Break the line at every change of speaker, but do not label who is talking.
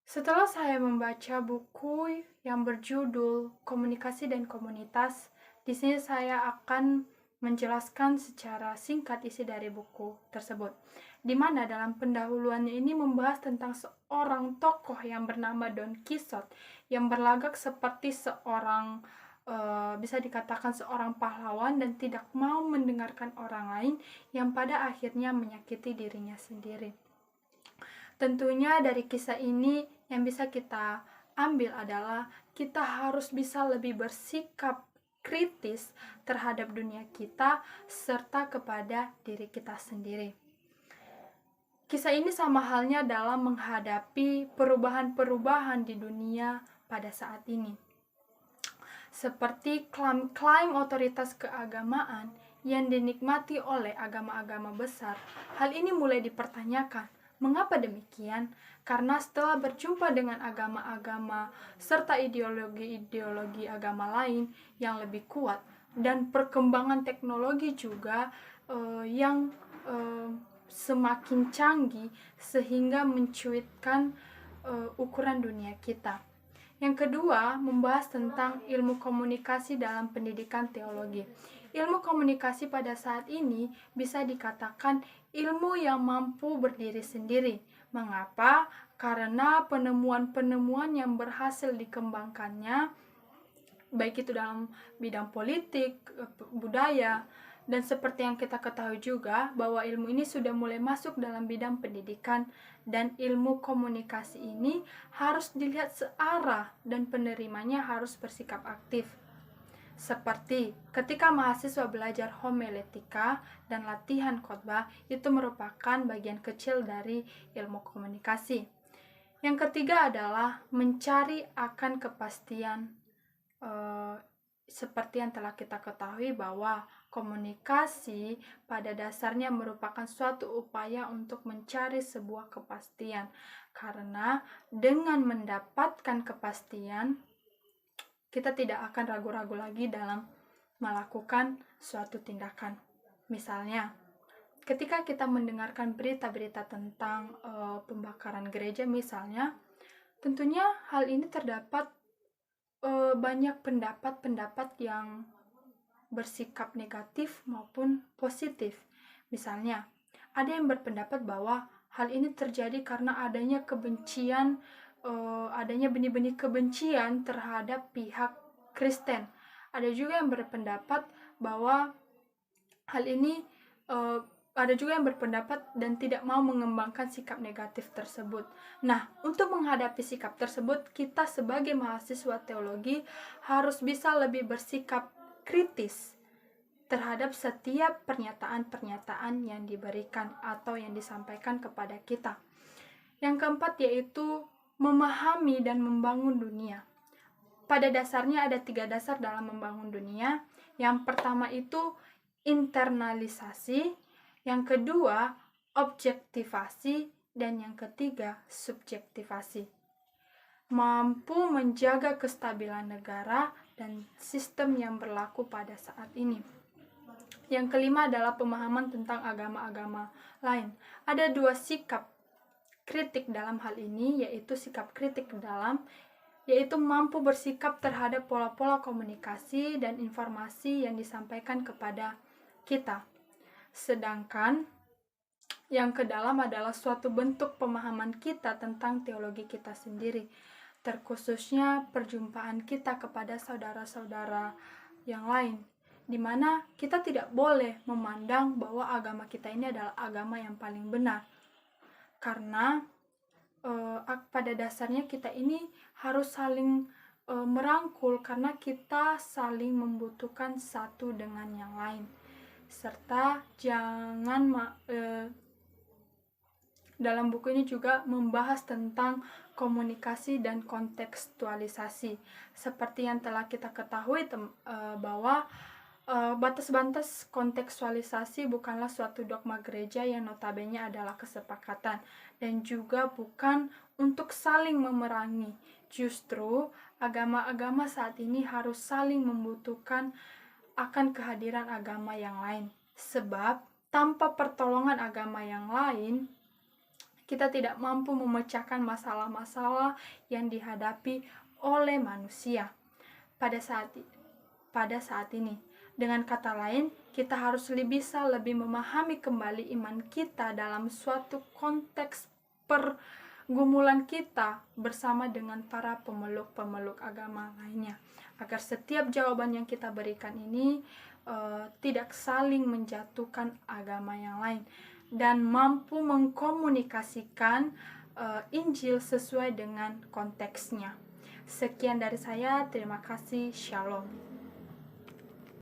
Setelah saya membaca buku yang berjudul Komunikasi dan Komunitas, di sini saya akan menjelaskan secara singkat isi dari buku tersebut, di mana dalam pendahuluannya ini membahas tentang seorang tokoh yang bernama Don Quixote yang berlagak seperti seorang bisa dikatakan seorang pahlawan dan tidak mau mendengarkan orang lain yang pada akhirnya menyakiti dirinya sendiri. Tentunya dari kisah ini yang bisa kita ambil adalah kita harus bisa lebih bersikap kritis terhadap dunia kita serta kepada diri kita sendiri. Kisah ini sama halnya dalam menghadapi perubahan-perubahan di dunia pada saat ini. Seperti klaim otoritas keagamaan yang dinikmati oleh agama-agama besar, hal ini mulai dipertanyakan. Mengapa demikian? Karena setelah berjumpa dengan agama-agama serta ideologi-ideologi agama lain yang lebih kuat dan perkembangan teknologi juga yang semakin canggih sehingga mencuitkan ukuran dunia kita. Yang kedua, membahas tentang ilmu komunikasi dalam pendidikan teologi. Ilmu komunikasi pada saat ini bisa dikatakan ilmu yang mampu berdiri sendiri. Mengapa? Karena penemuan-penemuan yang berhasil dikembangkannya, baik itu dalam bidang politik, budaya, dan seperti yang kita ketahui juga bahwa ilmu ini sudah mulai masuk dalam bidang pendidikan, dan ilmu komunikasi ini harus dilihat searah dan penerimanya harus bersikap aktif. Seperti ketika mahasiswa belajar homiletika dan latihan khotbah, itu merupakan bagian kecil dari ilmu komunikasi. Yang ketiga adalah mencari akan kepastian. Seperti yang telah kita ketahui bahwa komunikasi pada dasarnya merupakan suatu upaya untuk mencari sebuah kepastian, karena dengan mendapatkan kepastian kita tidak akan ragu-ragu lagi dalam melakukan suatu tindakan. Misalnya, ketika kita mendengarkan berita-berita tentang pembakaran gereja misalnya, tentunya hal ini terdapat banyak pendapat-pendapat yang bersikap negatif maupun positif. Misalnya, ada yang berpendapat bahwa hal ini terjadi karena adanya kebencian, adanya benih-benih kebencian terhadap pihak Kristen. Ada juga yang berpendapat bahwa hal ini ada juga yang berpendapat dan tidak mau mengembangkan sikap negatif tersebut. Nah, untuk menghadapi sikap tersebut, kita sebagai mahasiswa teologi harus bisa lebih bersikap kritis terhadap setiap pernyataan-pernyataan yang diberikan atau yang disampaikan kepada kita. Yang keempat yaitu memahami dan membangun dunia. Pada dasarnya ada 3 dasar dalam membangun dunia. Yang pertama itu internalisasi, yang kedua objektivasi, dan yang ketiga subjektivasi. Mampu menjaga kestabilan negara dan sistem yang berlaku pada saat ini. Yang kelima adalah pemahaman tentang agama-agama lain. Ada 2 sikap kritik dalam hal ini, yaitu sikap kritik yaitu mampu bersikap terhadap pola-pola komunikasi dan informasi yang disampaikan kepada kita. Sedangkan yang kedalam adalah suatu bentuk pemahaman kita tentang teologi kita sendiri, terkhususnya perjumpaan kita kepada saudara-saudara yang lain, di mana kita tidak boleh memandang bahwa agama kita ini adalah agama yang paling benar, karena pada dasarnya kita ini harus saling merangkul karena kita saling membutuhkan satu dengan yang lain. Serta jangan dalam buku ini juga membahas tentang komunikasi dan kontekstualisasi. Seperti yang telah kita ketahui bahwa batas-batas kontekstualisasi bukanlah suatu dogma gereja yang notabene adalah kesepakatan dan juga bukan untuk saling memerangi. Justru agama-agama saat ini harus saling membutuhkan akan kehadiran agama yang lain, sebab tanpa pertolongan agama yang lain kita tidak mampu memecahkan masalah-masalah yang dihadapi oleh manusia pada saat ini. Dengan kata lain, kita harus bisa lebih memahami kembali iman kita dalam suatu konteks pergumulan kita bersama dengan para pemeluk-pemeluk agama lainnya, agar setiap jawaban yang kita berikan ini tidak saling menjatuhkan agama yang lain dan mampu mengkomunikasikan Injil sesuai dengan konteksnya. Sekian dari saya, terima kasih, Shalom.